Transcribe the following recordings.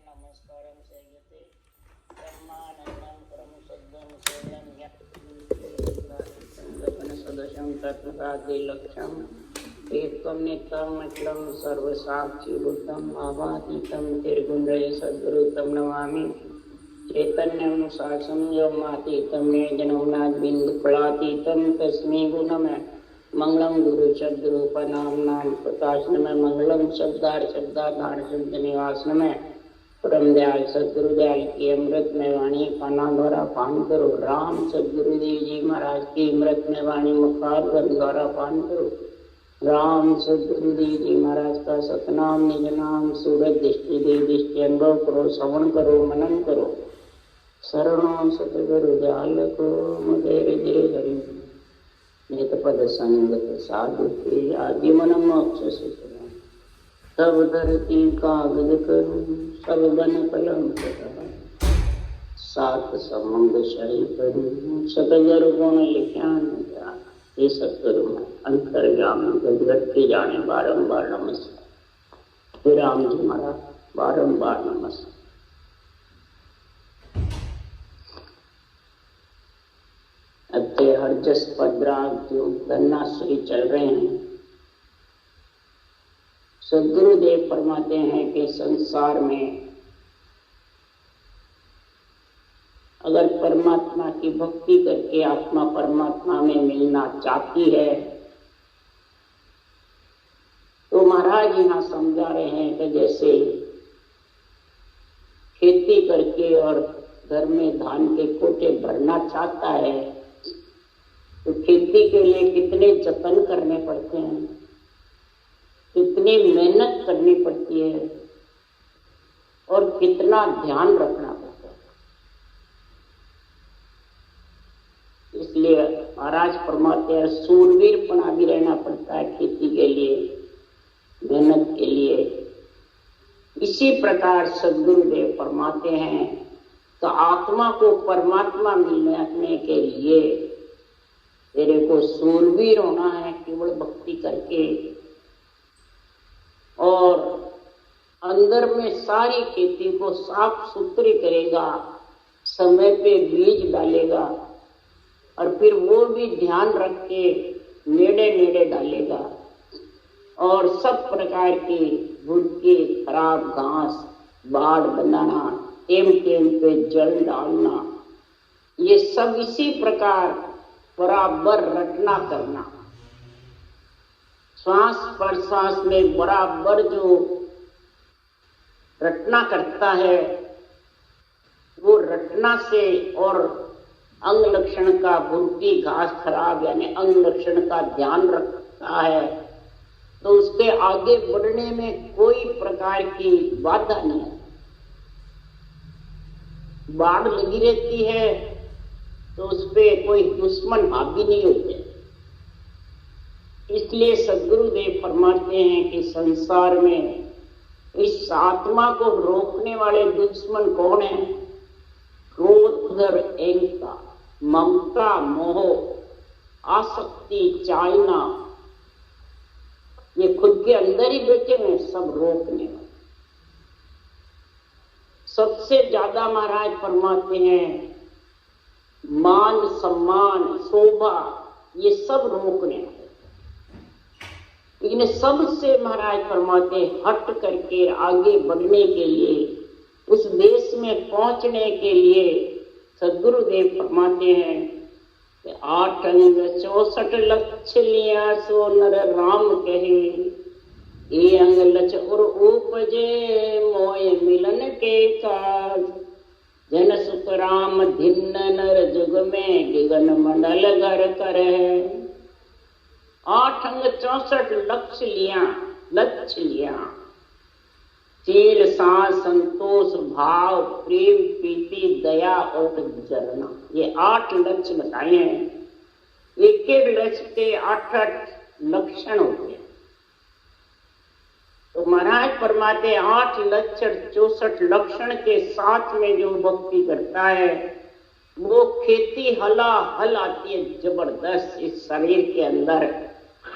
नमस्कारं सेयते ब्रह्मानन्दं परमशुद्धं सोऽयं यत्सदशं तत्त्वसाधिलक्ष्यं एकं नित्यं अखिलं सर्वसाक्षिभूतं भावातीतं त्रिगुणरहितं सद्गुरुं नमामि। चैतन्यं शासं योमातीतं निर्जनौनाद्बिन्दुफलातीतं तस्मै गुणमय मंगलम गुरु सद्गुरुपनाम प्रकाशन में मंगलम शब्दाधार शब्द निवास में परम दयाल सदगुरु दयाल की अमृत में वाणी पाना द्वारा पान करो। राम सदगुरुदेव जी महाराज की अमृत में वाणी मुखार द्वारा पान करो। राम सदगुरुदेव जी महाराज का सतनाम निज नाम सूरज दृष्टि देव दृष्टि अनुभव करो, श्रवण करो, मनन करो। शरणों सतगुरु दयाल को मुदेर जय हरि नित पद संगत साधु के आजीवन मोक्ष सूत्र सब धरती कागज करूं सब बन कलम सात संबंध शरी करूं सतगुरु गुण लिख्यान ये सतगुरु में अंतर्यामी गदगद के जाने बारंबार नमस्कार। श्री राम जी महाराज बारंबार नमस्कार। हरजस पदराग जो धन्नाश्री चल रहे हैं, सदगुरुदेव फरमाते हैं कि संसार में अगर परमात्मा की भक्ति करके आत्मा परमात्मा में मिलना चाहती है तो महाराज यहाँ समझा रहे हैं कि जैसे खेती करके और घर में धान के कोटे भरना चाहता है तो खेती के लिए कितने जतन करने पड़ते हैं, कितनी मेहनत करनी पड़ती है और कितना ध्यान रखना पड़ता है। इसलिए महाराज फरमाते हैं सूरवीरपना भी रहना पड़ता है खेती के लिए, मेहनत के लिए। इसी प्रकार सद्गुरुदेव फरमाते हैं तो आत्मा को परमात्मा मिलने के लिए तेरे को सूरवीर होना है केवल भक्ति करके, और अंदर में सारी खेती को साफ सुथरी करेगा, समय पे बीज डालेगा और फिर वो भी ध्यान रख के नेड़े नेड़े डालेगा और सब प्रकार की भूखी खराब घास बाढ़ बनाना, टेम पे जल डालना, ये सब इसी प्रकार बराबर रटना करना। श्वास प्रश्वास में बराबर जो रटना करता है वो रटना से और अंग लक्षण का भूखी घास खराब यानी अंग लक्षण का ध्यान रखता है तो उसके आगे बढ़ने में कोई प्रकार की बाधा नहीं है। बाढ़ लगी रहती है तो उस पे कोई दुश्मन हावी नहीं होते। इसलिए सद्गुरुदेव फरमाते हैं कि संसार में इस आत्मा को रोकने वाले दुश्मन कौन है? क्रोध, अहंता, ममता, मोह, आसक्ति, चाहना, ये खुद के अंदर ही बैठे हैं सब रोकने वाले। सबसे ज्यादा महाराज फरमाते हैं मान सम्मान शोभा ये सब रोकने वाले। लेकिन सबसे महाराज फरमाते हट करके आगे बढ़ने के लिए, उस देश में पहुंचने के लिए सद्गुरुदेव फरमाते हैं कि 8 अंग 64 लक्ष लिया सो नर राम कहे, ये अंग लक्ष और उपजे मोय मिलन के काज, जन सुख राम धिन्न नर जुग में दिगन मंडल घर कर है। 8 अंग 64 लक्ष्य लिया चील सांस संतोष भाव प्रेम प्रीति दया और जरना, ये 8 लक्ष्य बताए हैं। एक एक लक्ष्य के 8 लक्षण होते हैं। तो महाराज फरमाते 8 लक्षण 64 लक्षण के साथ में जो भक्ति करता है वो खेती हला हल आती है जबरदस्त। इस शरीर के अंदर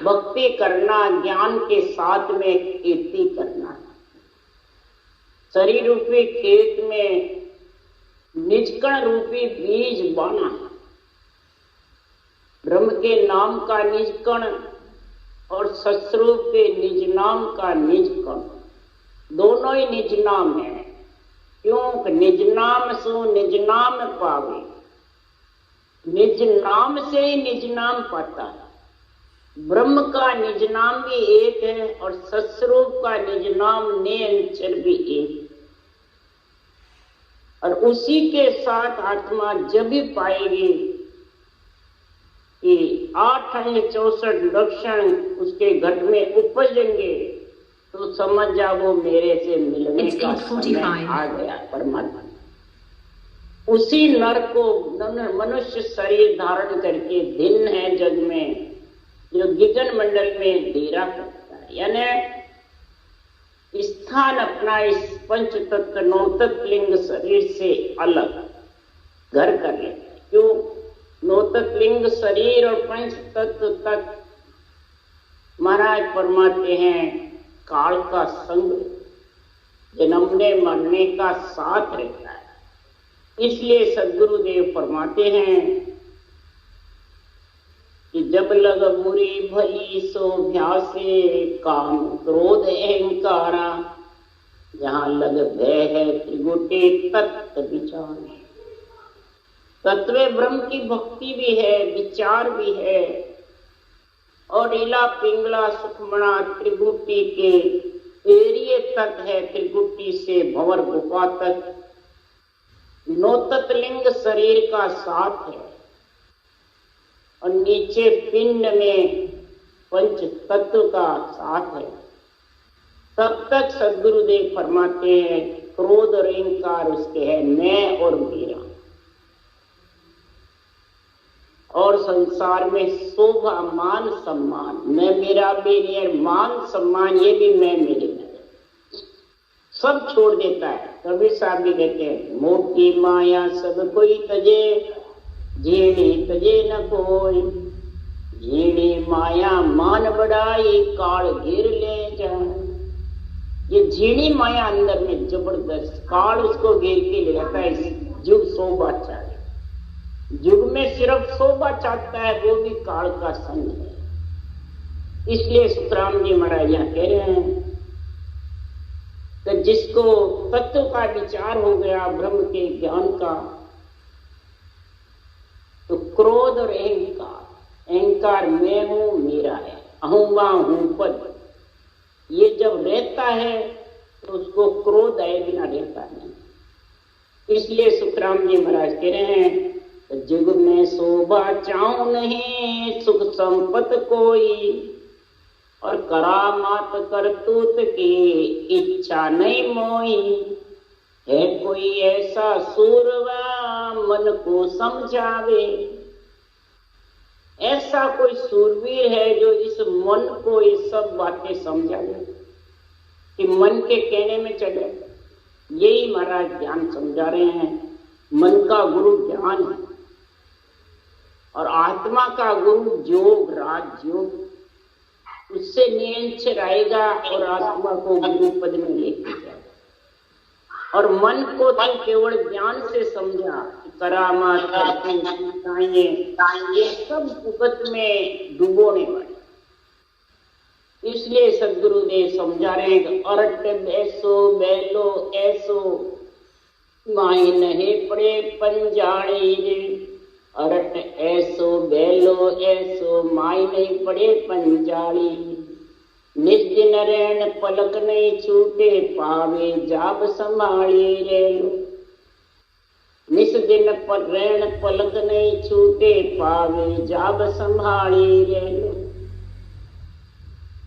भक्ति करना ज्ञान के साथ में खेती करना। शरीर रूपी खेत में निजकण रूपी बीज बाना। ब्रह्म के नाम का निजकण और सस्वरूप के निज नाम का निजकण, दोनों ही निज नाम है। क्यों? निज नाम सो निज नाम पावे। निज नाम से ही निज नाम पाता है। ब्रह्म का निज नाम भी एक है और सस्वरूप का निज नाम निरंतर भी एक, और उसी के साथ आत्मा जब भी पाएगी कि 8 अंग 64 लक्षण उसके घट में उपजेंगे, तो समझ जा वो मेरे से मिलने का समय आ गया। परमात्मा उसी नर को मनुष्य शरीर धारण करके दिन है जग में जो गगन मंडल में डेरा करता है, यानी स्थान अपना इस पंच तत्व नौ तत्व लिंग शरीर से अलग घर कर लेता है। क्यों? नौ तत्व लिंग शरीर और पंच तत्व तक महाराज फरमाते हैं काल का संग जन्मने मरने का साथ रहता है। इसलिए सद्गुरुदेव फरमाते हैं कि जब लग बुरी भली सो भ्यासे काम क्रोध अहंकारा, जहां लग भय है त्रिगुटे तत्व विचार। तत्व ब्रह्म की भक्ति भी है, विचार भी है, और इला पिंगला सुखमणा त्रिगुटी के एरिए तक है। त्रिगुटी से भंवर गुफा तक नौ तत्व लिंग शरीर का साथ है, और नीचे पिंड में पंच तत्व का साथ है। तब तक सद्गुरुदेव फरमाते हैं क्रोध और अहंकार उसके है, मैं और मेरा। और संसार में शोभा मान सम्मान, मैं मेरा मेरे, मान सम्मान ये भी मैं मेरे में, सब छोड़ देता है। कबीर साहब भी कहते हैं मोटी माया सब कोई तजे, झीणी तजे न कोई। झीणी माया मान बढ़ाई, काल घेर ले जाए। ये झीणी माया अंदर में जबरदस्त, काल उसको घेर के ले जाता है। युग शोभा चाहे, युग में सिर्फ शोभा चाहता है, वो भी काल का संग है। इसलिए सुखराम जी महाराज यहाँ कह रहे हैं कि जिसको तत्व का विचार हो गया ब्रह्म के ज्ञान का, तो क्रोध और अहंकार, अहंकार मैं हूं मेरा है, अहूँगा हूं पद, ये जब रहता है तो उसको क्रोध आए बिना रहता नहीं। इसलिए सुखराम जी महाराज कह रहे हैं जुग में शोभा चाहूं नहीं सुख संपत कोई, और करामात करतूत की इच्छा नहीं मोई। है कोई ऐसा सूरवा मन को समझावे, ऐसा कोई सूरवीर है जो इस मन को ये सब बातें समझावे कि मन के कहने में चले। यही महाराज ज्ञान समझा रहे हैं। मन का गुरु ज्ञान है और आत्मा का गुरु योग, राजयोग, उससे नियंत्रण आएगा और आत्मा को गुरु पद में लेके जाएगा। और मन को तो केवल ज्ञान से समझा, करामात ये सब भुगत में डुबोने वाले। इसलिए सद्गुरुदेव समझा रहे हैं कि अरट बैसो बैलो ऐसो माई नहीं पड़े पंजाड़ी रे। अरट ऐसो बैलो ऐसो माई नहीं पड़े पंजाड़ी। निज दिन रैन पलक नहीं छूटे पावे जाब संभाली रे। निस दिन रैन पलक नहीं छूटे पावे जाब संभाली रे।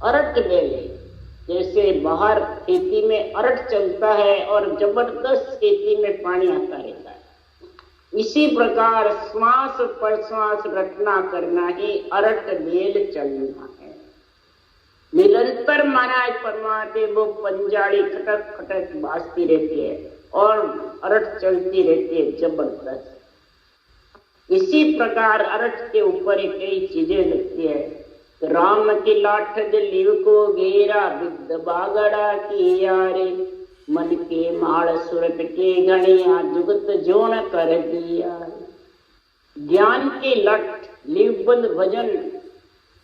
अरट बेले, जैसे बाहर खेती में अरट चलता है और जबरदस्त खेती में पानी आता रहता है, इसी प्रकार श्वास पर श्वास रटना करना ही अरट बेल चलना है। निरंतर महाराज परमात्मा वो पंजाड़ी खटक खटक बाजती रहती है और अरट चलती रहती है जबरदस्त। इसी प्रकार अरट के ऊपर कई चीजें लगती है। राम की लाठ लिव को घेरा बिद बागड़ा की यारे। मन के माल सुरत के गणिया जुगत जोन कर दिया। ज्ञान के लट लिवबंद भजन,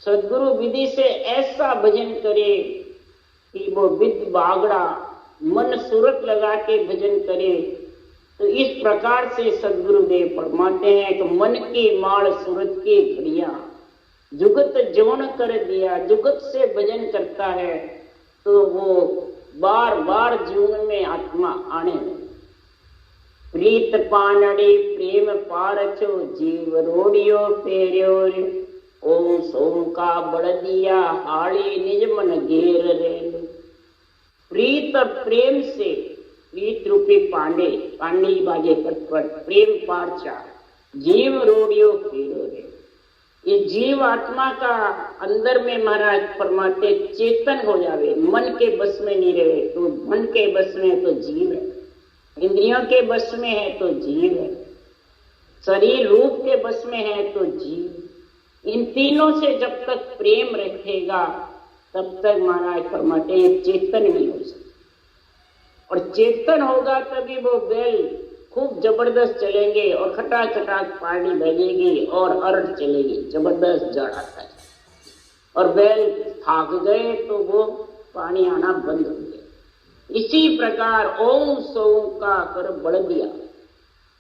सदगुरु विधि से ऐसा भजन करे कि वो विद बागड़ा मन सूरत लगा के भजन करे। तो इस प्रकार से सदगुरुदेव फरमाते हैं कि मन के माल सूरत के घड़िया जुगत जौन कर दिया। जुगत से भजन करता है तो वो बार बार जीवन में आत्मा आने लगे। प्रीत पानड़े प्रेम पारचो जीव रोड़ियो पेरियो, ओम सोम का बड़ दिया हाड़ी निज मन घेर रे। प्रीत और प्रेम से, प्रीत रूपी पांडे पांडी बाजे पर प्रेम पारचा जीव रोड़ियो फेरो रे। ये जीव आत्मा का अंदर में महाराज फरमाते चेतन हो जावे, मन के बस में नहीं रहे। तो मन के बस में तो जीव है, इंद्रियों के बस में है तो जीव है, शरीर रूप के बस में है तो जीव। इन तीनों से जब तक प्रेम रखेगा तब तक महाराज फरमाते चेतन नहीं हो सकता। और चेतन होगा तभी वो बैल खूब जबरदस्त चलेंगे और खटाक खटाक पानी बजेगी और अर्थ चलेगी, जबरदस्त जड़ आता है। और बैल थाक गए तो वो पानी आना बंद हो गया। इसी प्रकार ओम सोम का कर बढ़ दिया,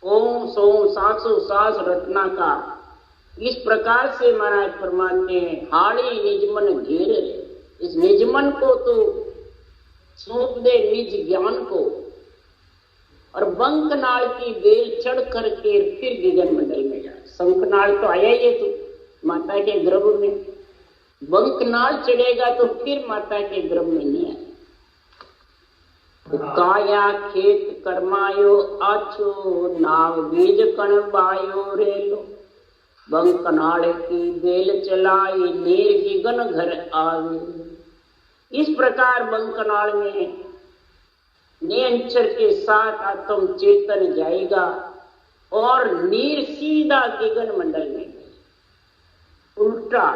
ओम सोम सासो सास रटना का। इस प्रकार से महाराज फरमाते हैं हाड़ी निजमन घेर। इस निजमन को तो सौंप दे निज ज्ञान को, और बंकनाल की बेल चढ़ करके फिर गगन मंडल में जाए। शंखनाल तो आया ही है तो माता के गर्भ में, बंकनाल चढ़ेगा तो फिर माता के गर्भ में नहीं आए। काया खेत कर्मायो आछो नाव बीज कण बायो रेलो, बंकनाल की बेल चलाई नीर गगन घर आवे। इस प्रकार बंकनाल में नियंचर के साथ आत्म चेतन जाएगा और नीर सीधा गगन मंडल में। उल्टा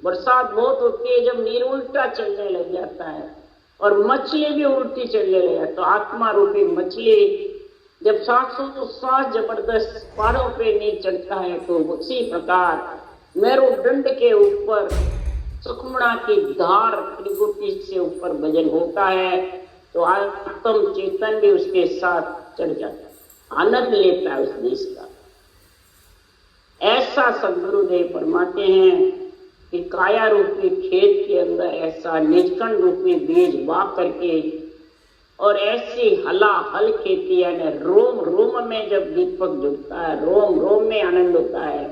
बरसात बहुत होती है जब नीर उल्टा चलने लग जाता है और मछली भी उल्टी चलने लगा, तो आत्मा रूपी मछली जब सांस जबरदस्त पहाड़ों पे नहीं चढ़ता है तो उसी प्रकार मेरुदंड के ऊपर सुखमणा की धार त्रिगुटी से ऊपर भजन होता है तो आत्म चेतन भी उसके साथ चढ़ जाता है, आनंद लेता है उस देश का। ऐसा सदगुरुदेव फरमाते हैं कि काया रूपी खेत के अंदर ऐसा निजकण रूपी बीज बा करके और ऐसी हलाहल खेती यानी रोम रोम में जब दीपक जुटता है, रोम रोम में आनंद होता है,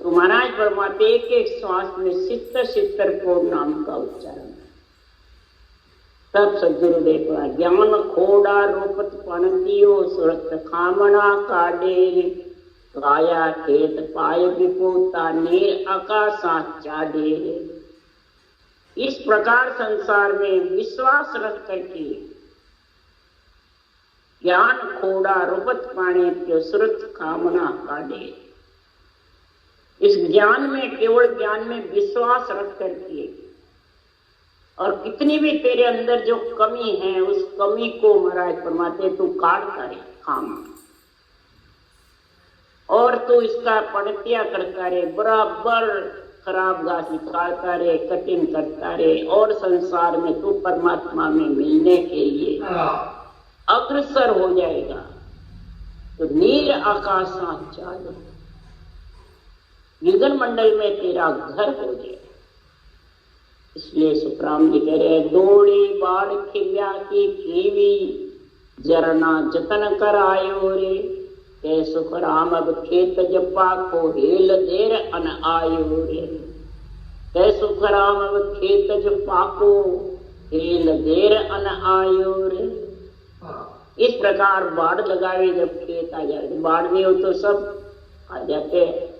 तो महाराज फरमाते एक एक श्वास में सितर सितर को नाम का उच्चारण। तब सदगुरुदेव का ज्ञान खोड़ा रोपत पणतियो सुरत खामना काडे, काया खेत पाए विपुता नीर आकाशा चाडे। इस प्रकार संसार में विश्वास रख करके ज्ञान खोड़ा रोपत पानी के सुरत कामना काडे। इस ज्ञान में, केवल ज्ञान में विश्वास रख करके और कितनी भी तेरे अंदर जो कमी है उस कमी को महाराज फरमाते तू काटता है काम, और तू इसका पड़तिया करता रहे, बराबर खराब घास निकालता रहे, कटिंग करता रहे, और संसार में तू परमात्मा में मिलने के लिए अग्रसर हो जाएगा। तो नीर आकाशा चाले, गगन मंडल में तेरा घर हो जाए। इसलिए सुखराम जी कह रहे दौड़ी बाढ़ खिव्या की कीवी जरना जतन कर आयो रे, के सुखराम अब खेत जपा को हेल देर अन आयो रे, के सुखराम अब खेत जपा को हेल देर अन आयो रे। इस प्रकार बाढ़ लगावे जब खेत आ जाए, बाढ़ नहीं हो तो सब आ जाते हैं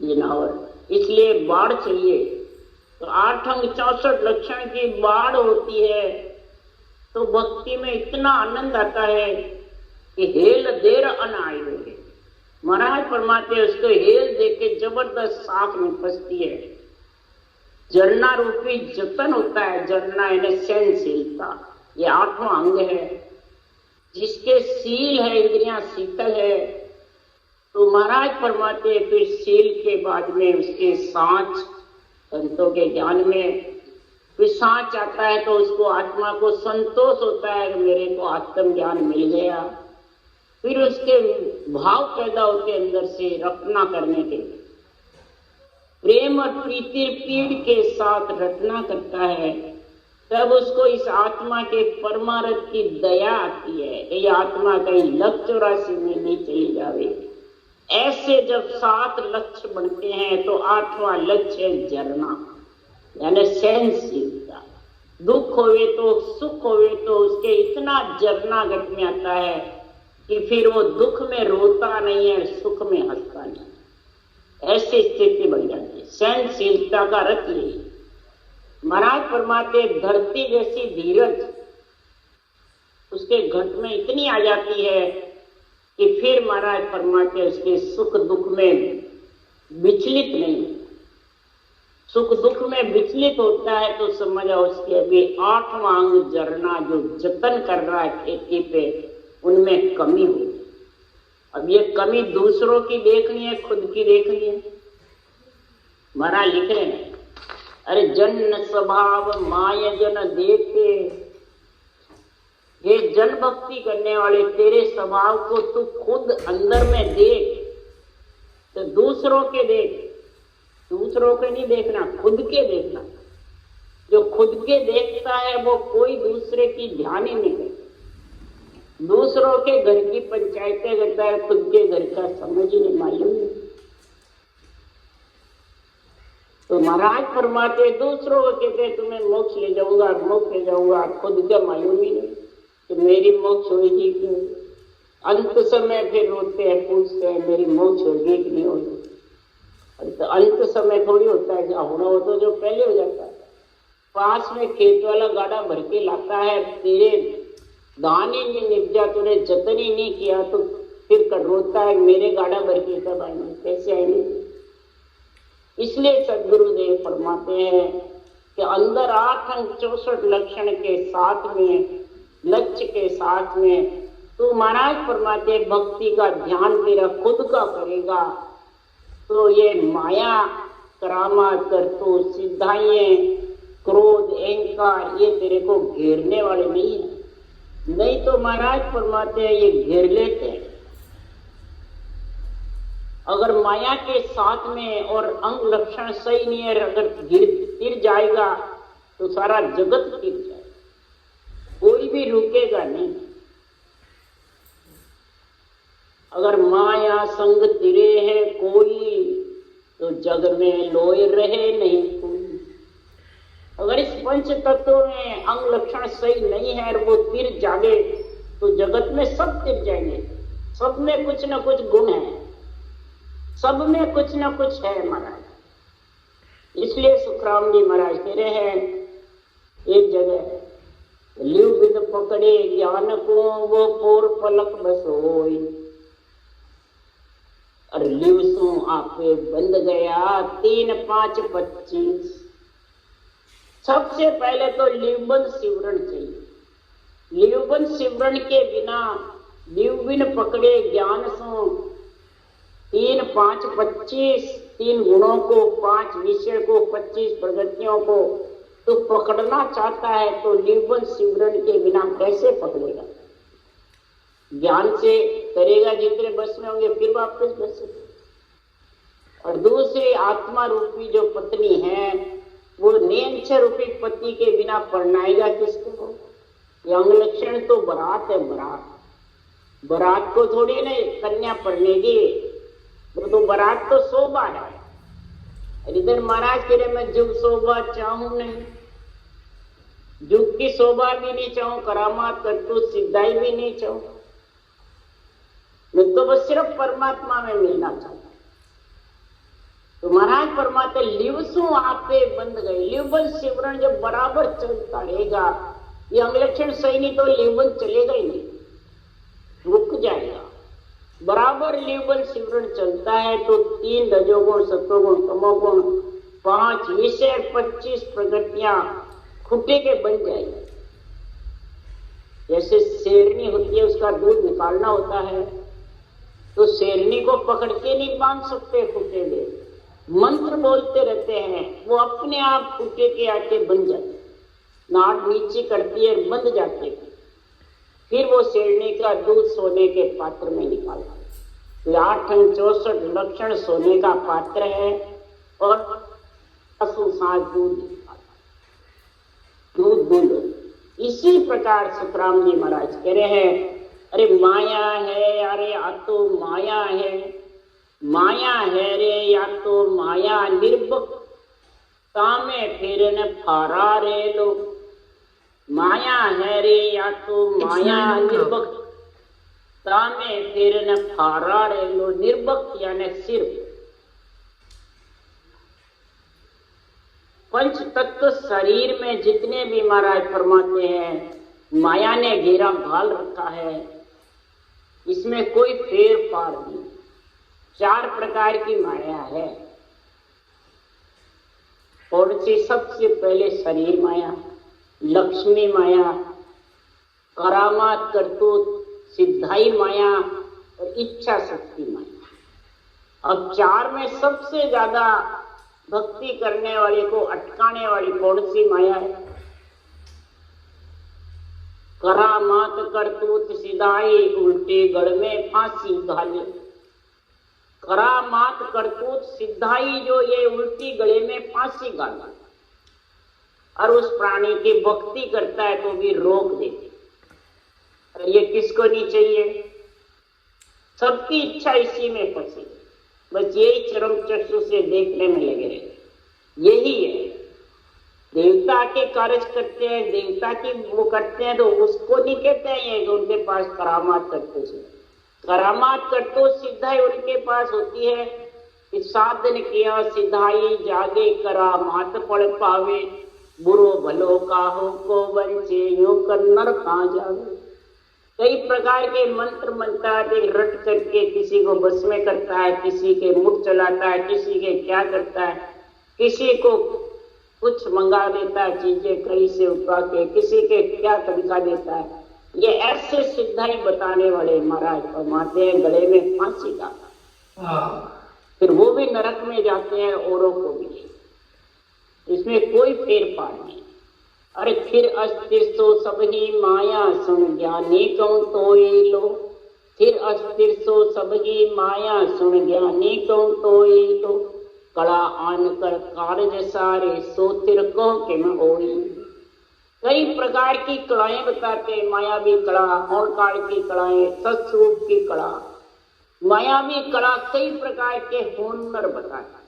जिनावर, इसलिए बाढ़ चाहिए। तो 8 अंग 64 लक्षण की बाढ़ होती है तो भक्ति में इतना आनंद आता है कि हेल देर अन आयो रे। महाराज फरमाते उसको हेल देके जबरदस्त साख में फंसती है। जरना रूपी जतन होता है, जरना यानी सहनशीलता, ये 8वां अंग है, जिसके सील है, इंद्रियां शीतल है। तो महाराज फरमाते फिर सील के बाद में उसके सांच, संतों के ज्ञान में फिर सांच आता है तो उसको आत्मा को संतोष होता है कि मेरे को आत्म ज्ञान मिल गया। फिर उसके भाव पैदा होते अंदर से रटना करने के लिए, प्रेम और प्रीति पीड़ के साथ रटना करता है। तब उसको इस आत्मा के परमार्थ की दया आती है, ये आत्मा कहीं लक्ष्य राशि में नहीं चली जावे। ऐसे जब 7 लक्ष्य बनते हैं तो 8वां लक्ष्य है झरना, यानी सहनशीलता। दुख होवे तो सुख होवे तो उसके इतना झरना घट में आता है कि फिर वो दुख में रोता नहीं है, सुख में हंसता नहीं। ऐसी स्थिति बन जाती है। सहनशीलता का अर्थ यही। महाराज फरमाते धरती जैसी धीरज उसके घट में इतनी आ जाती है कि फिर महाराज फरमाते उसके सुख दुख में विचलित नहीं। सुख दुख में विचलित होता है तो समझो उसके अभी 8वां अंग झरना जो जतन कर रहा है खेती पे, उनमें कमी हुई। अब ये कमी दूसरों की देखनी है, खुद की देखनी है। महाराज लिख रहे हैं, अरे जन स्वभाव माय जन देते, ये जन भक्ति करने वाले तेरे स्वभाव को तू खुद अंदर में देख, तो दूसरों के देख। दूसरों के नहीं देखना, खुद के देखना। जो खुद के देखता है वो कोई दूसरे की ध्यान ही नहीं करता। दूसरों के घर की पंचायतें करता है, खुद के घर का समझ ही नहीं, मालूम नहीं। तो महाराज फरमाते दूसरों को कहते तुम्हें मोक्ष ले जाऊंगा, मोक्ष ले जाऊंगा, खुद का मालूम ही नहीं कि मेरी मोक्ष होगी क्यों। अंत समय फिर रोते हैं, पूछते हैं मेरी मोक्ष होगी कि नहीं होगी। तो अंत समय थोड़ी होता है, होना हो तो जो पहले हो जाता है। पास में खेत वाला गाड़ा भर के लाता है, तेरे दान ही नहीं निपजा, तूने जतन ही नहीं किया, तो फिर कर रोता है मेरे गाड़ा भर के कब आएंगे, कैसे आएंगे। इसलिए सदगुरुदेव फरमाते हैं कि अंदर 8 अंग 64 लक्षण के साथ में, लक्ष्य के साथ में तो महाराज फरमाते भक्ति का ध्यान तेरा खुद का करेगा तो ये माया, करामात, करतूत, सिद्धाइयां, क्रोध, अहंकार ये तेरे को घेरने वाले नहीं है। नहीं तो महाराज फरमाते हैं ये घेर लेते हैं। अगर माया के साथ में और अंग लक्षण सही नहीं है, अगर गिर जाएगा तो सारा जगत गिर जाएगा, कोई भी रुकेगा नहीं। अगर माया संग तिरे है कोई तो जग में लोय रहे नहीं कोई। अगर इस पंच तत्व में अंग लक्षण सही नहीं है और वो तिर जागे तो जगत में सब तिर जाएंगे। सब में कुछ न कुछ गुण है, सब में कुछ न कुछ है महाराज। इसलिए सुखराम जी महाराज कह रहे हैं एक जगह, लिव बिद पकड़े ज्ञान को वो पोर पलक बसोई, और लिव सो आपे बंद गया 3 5 25। सबसे पहले तो लिवबन सिमरन चाहिए। लिवबन सिमरन के बिना, लिव बिन पकड़े ज्ञान सो 3 5 25, 3 गुणों को, 5 विषय को, 25 प्रगतियों को तो पकड़ना चाहता है तो लिवबन सिमरन के बिना कैसे पकड़ेगा। ज्ञान से करेगा, जितने बस में होंगे फिर वापस बस। और दूसरी आत्मा रूपी जो पत्नी है वो नेंछ रूपी पति के बिना परनाएगा किसको। ये अंग लक्षण तो बारात है, बारात। बारात को थोड़ी नहीं कन्या पढ़नेगी, वो तो बारात तो शोभा है। इधर महाराज कह रहे मैं जुग शोभा चाहूं नहीं, जुग की शोभा भी नहीं चाहूं, करामात करतूत सिद्धाई भी नहीं चाहूं, मैं तो बस सिर्फ परमात्मा में मिलना चाहता। तो महाराज परमात्मा लिवसु आपे बंद गए। लिवबन सिमरन जब बराबर चलता रहेगा, ये अंगलक्षण सही नहीं तो लिवबन चलेगा ही नहीं, रुक जाएगा। बराबर लिवबन सिमरन चलता है तो 3 रजोगुण, सत्वगुण, तमोगुण, 5 विषय, 25 प्रगतियां खुटे के बन जाएगी। जैसे शेरनी होती है, उसका दूध निकालना होता है, तो शेरनी को पकड़ के नहीं बांध सकते खूंटे में, मंत्र बोलते रहते हैं, वो अपने आप खूंटे के आके बन जाते, नाड़ नीचे करती है, बंध जाते हैं। फिर वो शेरनी का दूध सोने के पात्र में निकालता है। 864 लक्षण सोने का पात्र है और 7 दूध निकालता, दूध दूध। इसी प्रकार सुखराम जी महाराज कह रहे हैं, अरे माया है, अरे या तो माया है, माया है रे या तो माया निर्भक, तामे फिर न फारा रे लो। माया है रे या तो माया निर्भक, तामे फिर न फारा रे लो। निर्भक यानी सिर्फ पंच तत्व शरीर में जितने भी महाराज फरमाते हैं, माया ने घेरा घाल रखा है, इसमें कोई फेर फार नहीं। 4 प्रकार की माया है। और सबसे पहले शरीर माया, लक्ष्मी माया, करामात करतूत, सिद्धाई माया और इच्छा शक्ति माया। अब 4 में सबसे ज्यादा भक्ति करने वाले को अटकाने वाली कौन सी माया है? करामात करतूत सिधाई, उल्टे गढ़ में फांसी घाले। करामात करतूत सिधाई, जो ये उल्टी गले में फांसी घाला और उस प्राणी की भक्ति करता है तो भी रोक देते। और ये किसको नहीं चाहिए? सबकी इच्छा इसी में फंसी, बस यही चरम चक्षु से देखने में लगे रहे। यही है, देवता के कार्य करते हैं, देवता की वो करते हैं, तो उसको नहीं कहते हैं ये कि उनके पास करामात करते हैं। करामात करतो सिद्धाई उनके पास होती है कि साधन किया सिद्धाई, जागे करामात पड़ पावे, बुरो भलो काहो को बंचे, यूं कर नर कहां जावे। कई प्रकार के मंत्र मंत्र रट करके किसी को बस में करता है, किसी के मुख चलाता है, किसी के क्या करता है, किसी को कुछ मंगा देता है चीजें कहीं से उठा के, किसी के क्या तरीका देता है। ये ऐसे सिद्धाई बताने वाले महाराज फरमाते हैं गले में फांसी का, फिर वो भी नरक में जाते हैं, औरों को भी। इसमें कोई फेर फार नहीं। अरे फिर अस्थिर सो सब ही माया, सुन ज्ञानी कौन तोई लो। फिर अस्थिर सो सब ही माया, सुन ज्ञानी कौन तोई लो। कला आन कर कार्य सारे, सो तिरको के में होई। कई प्रकार की कलाएं बताते हैं, मायावी कला, ओंकार की कलाएं, सत्स्वरूप की कला, मायावी कला, कई प्रकार के हुनर बताते।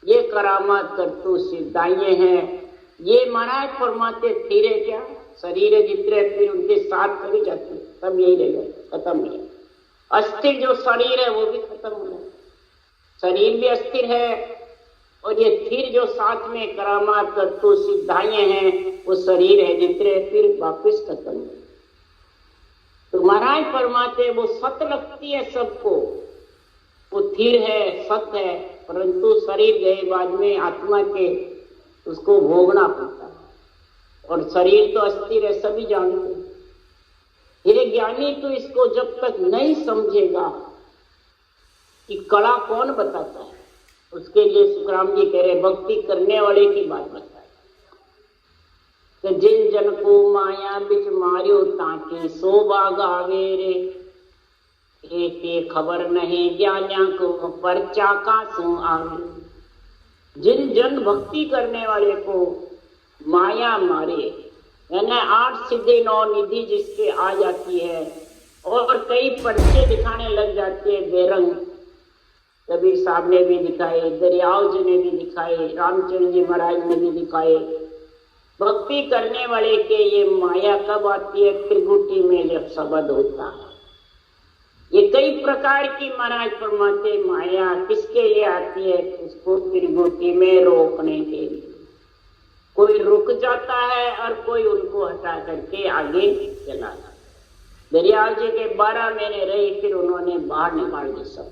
ये करामात करतू सिद्धाइए हैं। ये महाराज फरमाते फिर है क्या? शरीर है जितने फिर उनके साथ कभी जाते, सब यही रह गए, खत्म नहीं। अस्थिर जो शरीर है वो भी खत्म हो जाए, शरीर भी अस्थिर है, और ये फिर जो साथ में करामात करतू सिद्धाइए हैं, वो शरीर है जितने फिर वापिस खत्म हो। तो महाराज फरमाते वो सत लगती है सबको, वो थिर है, सत है, परंतु शरीर गए बाद में आत्मा के उसको भोगना पड़ता है। और शरीर तो अस्थिर है, सभी जानते हैं। ये ज्ञानी तो इसको जब तक नहीं समझेगा कि कला कौन बताता है, उसके लिए सुखराम जी कह रहे भक्ति करने वाले की बात बताए कि जिन जन को माया बिच मारियो, ताकि शोभा गावे रे। एक खबर नहीं ज्ञानिया को, परचा का सो आवे। जिन जन भक्ति करने वाले को माया मारे, यानी 8 सिद्धि 9 निधि जिसके आ जाती है, और कई पर्चे दिखाने लग जाते हैं बेरंग। कबीर साहब ने भी दिखाए, दरियाव जी ने भी दिखाए, रामचंद्र जी महाराज ने भी दिखाए। भक्ति करने वाले के ये माया कब आती है? त्रिगुटी में जब शब्द होता है। ये कई प्रकार की महाराज फरमाते माया किसके लिए आती है? उसको त्रिगुटी में रोकने के लिए। कोई रुक जाता है और कोई उनको हटा करके आगे चला जाता। दरियाव जी के 12 महीने रहे, फिर उन्होंने बाहर निकाल दी सब।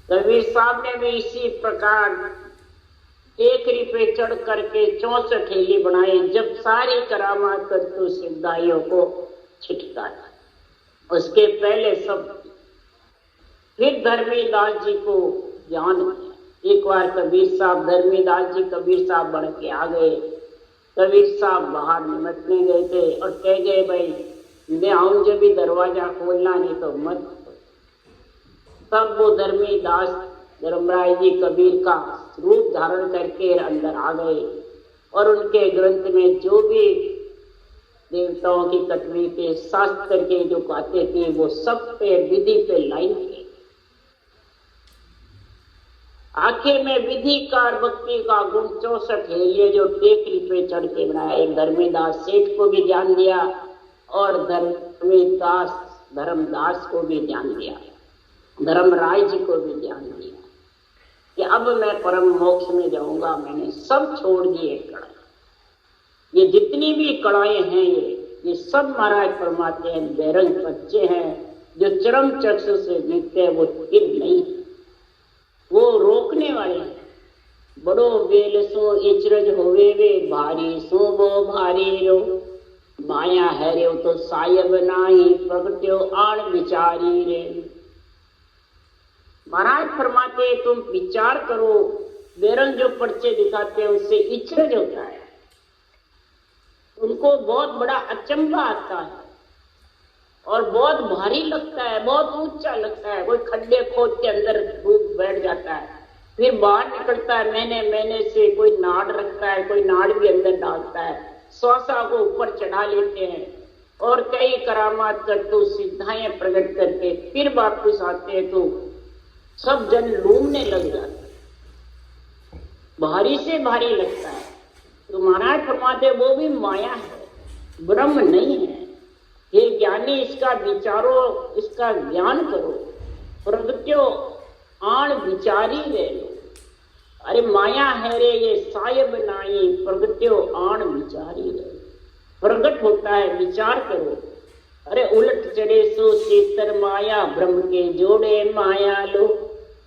कबीर साहब ने भी इसी प्रकार टेकरी पे चढ़ करके 64 हेली बनाई। जब सारी करामात करतू सिद्धाइयों को छिटका था। उसके पहले सब फिर धर्मीदास जी को ज्ञान दिया। एक बार कबीर साहब, धर्मीदास जी कबीर साहब बन के आ गए। कबीर साहब बाहर निमटने गए थे और कह गए, भाई मैं आऊं जब भी दरवाजा खोलना, नहीं तो मत। तब वो धर्मीदास धर्मराय जी कबीर का रूप धारण करके अंदर आ गए और उनके ग्रंथ में जो भी देवताओं की कटवी के शास्त्र के जो बातें थी वो सब पे विधि पे लाइन थे। आखिर में विधि का भक्ति का गुण 64 है, ये जो टेकरी पे चढ़ के बनाया। एक धर्मीदास सेठ को भी ज्ञान दिया और धर्मदास को भी ज्ञान दिया, धर्मराय जी को भी ज्ञान दिया कि अब मैं परम मोक्ष में जाऊंगा। मैंने सब छोड़ दिए कड़ा, ये जितनी भी कड़ाएं हैं ये सब महाराज फरमाते हैं बेरंग बच्चे हैं जो चरम चक्षु से जीतते हैं, वो स्थिर नहीं, वो रोकने वाले हैं। बड़ो बेल सो इचरज होवे वे भारी सो वो भारी रो, माया है रे तो सायब नाही प्रगट्यो आण विचारी रे। महाराज फरमाते तुम विचार करो, बेरंग जो पर्चे दिखाते हैं उससे इचरज होता है, उनको बहुत बड़ा अचंभा आता है और बहुत भारी लगता है, बहुत ऊंचा लगता है। कोई खड्डे खोद के अंदर डूब बैठ जाता है, फिर बाहर निकलता है, महीने से कोई नाड़ रखता है, कोई नाड़ भी अंदर डालता है, श्वासा को ऊपर चढ़ा लेते हैं और कई करामात करते सिद्धाएं प्रकट करके फिर वापस आते हैं तो सब जन लूमने लग जाते, भारी से भारी लगता है। तो महाराज फरमाते वो भी माया है, ब्रह्म नहीं है। हे ज्ञानी इसका विचारो, इसका ज्ञान करो, प्रगट्यो आण विचारी रे लो। अरे माया है रे ये सायब नाई प्रगट्यो आण विचारी रे, प्रगट होता है, विचार करो। अरे उलट चढ़े सो चेतर माया, ब्रह्म के जोड़े माया लो,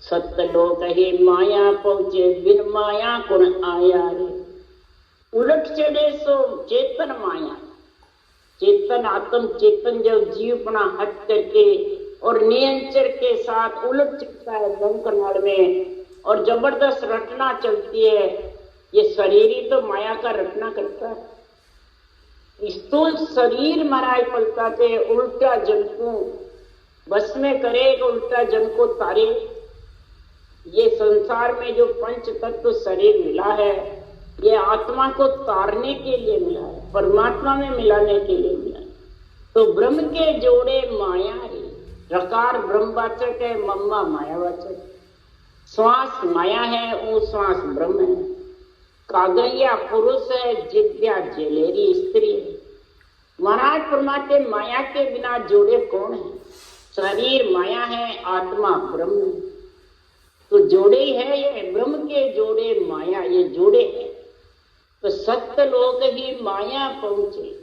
सत्य लोक ही माया पहुंचे बिन माया कुण आया रे। उलट चढ़े सो चेतन माया, चेतन आत्म चेतन जब जीवपना हट करके और नियंत्रण के साथ उलट चढ़ता है ब्रह्मकनाल में और जबरदस्त रटना चलती है, ये शरीर ही तो माया का रटना करता है। स्थूल शरीर महाराज पलता थे, उल्टा जन को बस में करेगा, उल्टा जन को तारे। ये संसार में जो पंच तत्व शरीर मिला है ये आत्मा को तारने के लिए मिला है, परमात्मा में मिलाने के लिए मिला है। तो ब्रह्म के जोड़े माया रे, रकार ब्रह्मवाचक है, मम्मा मायावाचक। श्वास माया है, वो श्वास ब्रह्म है। कागलिया पुरुष है, जिद्या जेलेरी स्त्री है। महाराज फरमाते माया के बिना जोड़े कौन है? शरीर माया है, आत्मा ब्रह्म है। तो जोड़े ही है ये, ब्रह्म के जोड़े माया, ये जोड़े है। तो सत्य लोक ही माया पहुंचे।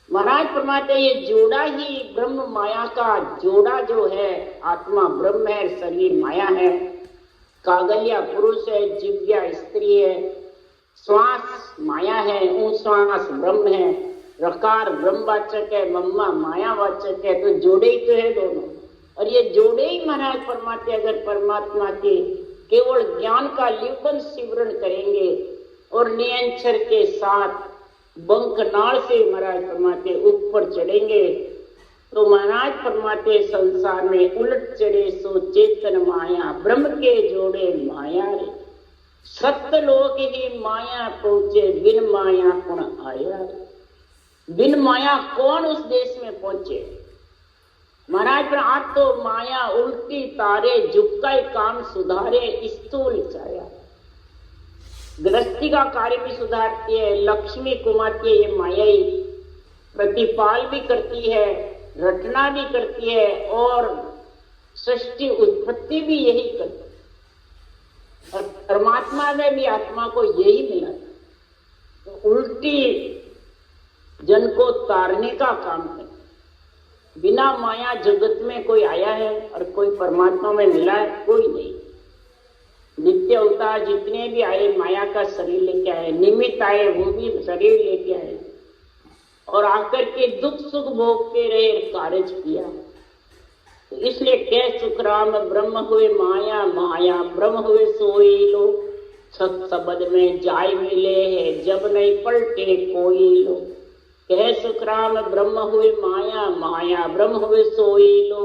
महाराज फरमाते ये जोड़ा ही ब्रह्म माया का जोड़ा जो है, आत्मा ब्रह्म है, शरीर माया है, कागलिया पुरुष है, जिव्या स्त्री है, श्वास माया है, श्वास ब्रह्म है, रकार ब्रह्मवाचक है, मम्मा मायावाचक है। तो जोड़े ही तो है दोनों। और ये जोड़े ही महाराज फरमाते अगर परमात्मा के केवल ज्ञान का लिपन सिमरण करेंगे और नियंत्रण के साथ बंकनाल से महाराज फरमाते ऊपर चढ़ेंगे तो महाराज फरमाते संसार में उलट चढ़े सो चेतन माया, ब्रह्म के जोड़े माया रे। सत्य लोक ही माया पहुंचे बिन माया कौन आया रे। बिन माया कौन उस देश में पहुंचे? महाराज पर आज तो माया उल्टी तारे, झुक्का काम सुधारे, स्थूल छाया। गृहस्थी का कार्य भी सुधारती है, लक्ष्मी कुमारती है, ये माया ही प्रतिपाल भी करती है, रटना भी करती है और सृष्टि उत्पत्ति भी यही करती है। और परमात्मा में भी आत्मा को यही मिला है। तो उल्टी जन को तारने का काम है। बिना माया जगत में कोई आया है और कोई परमात्मा में मिला है? कोई नहीं। नित्य अवतार जितने भी आए माया का शरीर लेके आए, निमित्त आए वो भी शरीर लेके आए। और आकर के दुख सुख भोगते रहे, कार्य किया। तो इसलिए कह सुखराम ब्रह्म हुए माया, माया ब्रह्म हुए सोई लो। सत सबद में जाय मिले है, जब नहीं पलटे कोई लो। कह सुखराम ब्रह्म हुए माया, माया ब्रह्म हुए सोई लो।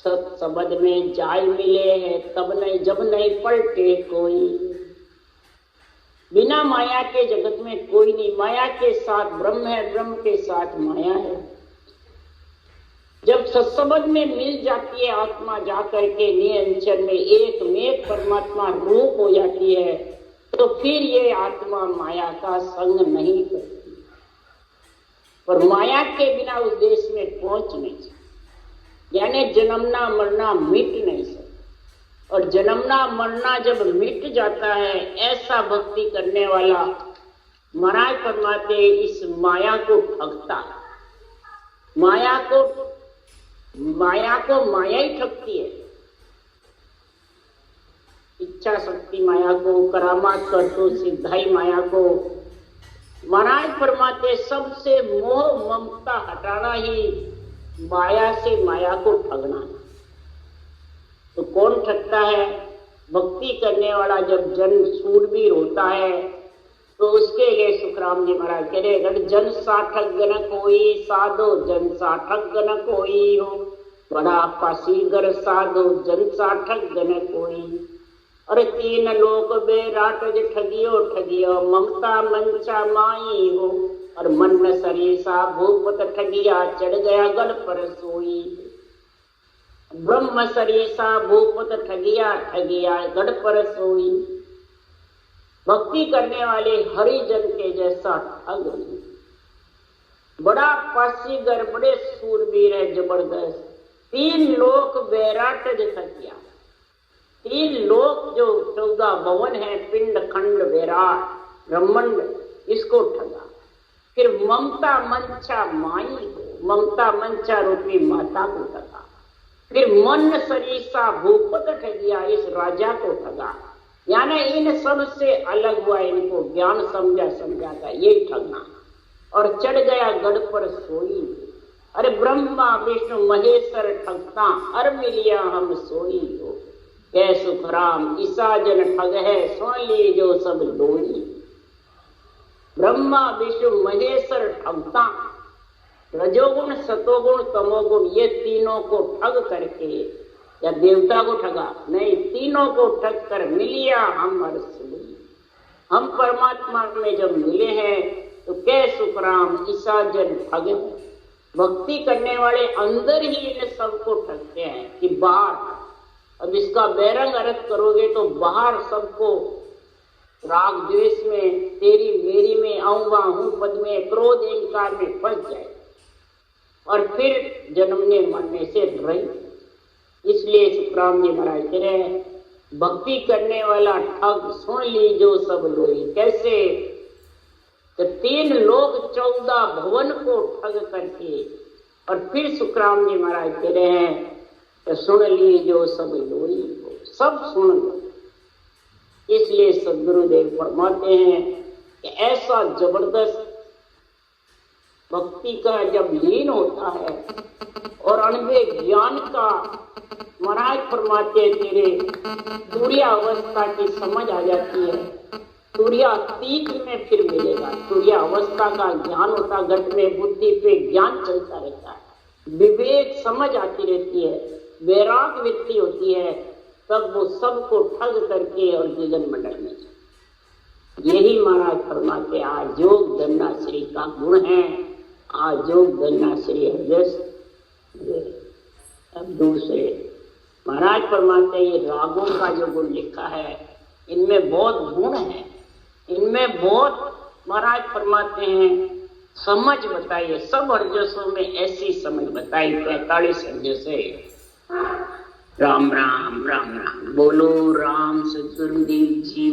सत सबद में जाय मिले है, तब नहीं जब नहीं पलटे कोई। बिना माया के जगत में कोई नहीं। माया के साथ ब्रह्म है, ब्रह्म के साथ माया है। जब सत्संबंध में मिल जाती है आत्मा, जाकर के निरंजन में एक में परमात्मा रूप हो जाती है, तो फिर ये आत्मा माया का संग नहीं करती। पर माया के बिना उस देश में पहुंच नहीं सकती, यानी जन्मना मरना मिट नहीं सकता। और जन्मना मरना जब मिट जाता है, ऐसा भक्ति करने वाला महाराज फरमाते इस माया को ठगता है। माया को माया ही ठगती है। इच्छा शक्ति माया को, करामात कर तो सिद्धाई माया को। महाराज फरमाते सबसे मोह ममता हटाना ही माया से माया को ठगना है। तो कौन ठगता है? भक्ति करने वाला जब जन सूरवीर होता है, तो उसके लिए सुखराम जी महाराज कह रहे जन सा ठग न कोई साधो, जन सा ठग न कोई हो। बड़ा पासीगर साधो, जन सा ठग न कोई। अरे तीन लोक बेराट ठगियो ठगियो, ममता मंचा माई हो। और मन न सरीसा भूपत ठगिया, चढ़ गया गल पर सोई। ब्रह्म सरीसा भूपत ठगिया ठगिया, गढ़ पर सोई। भक्ति करने वाले हरिजन के जैसा ठग नहीं। बड़ा पासीगर, बड़े सूरवीर है, जबरदस्त। तीन लोक बैराट ठगिया। तीन लोक जो 14 भवन है, पिंड खंड विराट ब्रह्मांड, इसको ठगा। फिर ममता मंचा माई को, ममता मंचा रूपी माता को ठगा। फिर मन सरीसा भूपत ठगिया, इस राजा को ठगा। यानी इन सब से अलग हुआ, इनको ज्ञान समझा था, ये ठगना। और चढ़ गया गढ़ पर सोई। अरे ब्रह्मा विष्णु महेश्वर ठगता, अर मिलिया हम सोई हो। कै सुखराम ईसा जन ठग है, सुन ली जो सब लोई। ब्रह्मा विष्णु महेश्वर ठगता, रजोगुण सतोगुण तमोगुण, ये तीनों को ठग करके, या देवता को ठगा नहीं, तीनों को ठग कर मिलिया हम हर सोई। हम परमात्मा में जब मिले हैं, तो कै सुखराम ईसा जन ठग है। भक्ति करने वाले अंदर ही इन सबको ठगते हैं कि बाहर। अब इसका बैरंग अर्थ करोगे तो बाहर सबको राग द्वेष में, तेरी मेरी में, आऊंगा हूं पद में, क्रोध अहंकार में फंस जाए और फिर जन्मने मरने से रही। इसलिए सुखराम जी महाराज कह रहे हैं भक्ति करने वाला ठग, सुन ली जो सब लोई। कैसे? तो तीन लोग 14 भवन को ठग करके, और फिर सुखराम जी महाराज कह रहे हैं तो सुन ली जो सब लोई हो, सब सुन लो। इसलिए सदगुरुदेव फरमाते हैं कि ऐसा जबरदस्त भक्ति का जब लीन होता है और अणवे ज्ञान का महाराज फरमाते तेरे तुर्यावस्था की समझ आ जाती है। तुर्यातीत में फिर मिलेगा। तुर्यावस्था का ज्ञान होता, घट में बुद्धि पे ज्ञान चलता रहता है, विवेक समझ आती रहती है, वैराग वृत्ति होती है, तब वो सबको ठग करके और जीवन मंडल में जाए। यही महाराज फरमाते आयोग धन्ना श्री का गुण है। आयोग धन्ना श्री हृदय। अब दूसरे महाराज फरमाते ये रागों का जो गुण लिखा है, इनमें बहुत गुण है, इनमें बहुत महाराज फरमाते हैं समझ बताइए। सब हरजसों में ऐसी समझ बताई, 45 हरजस है। राम राम राम राम बोलो राम सतगुरुदेव जी।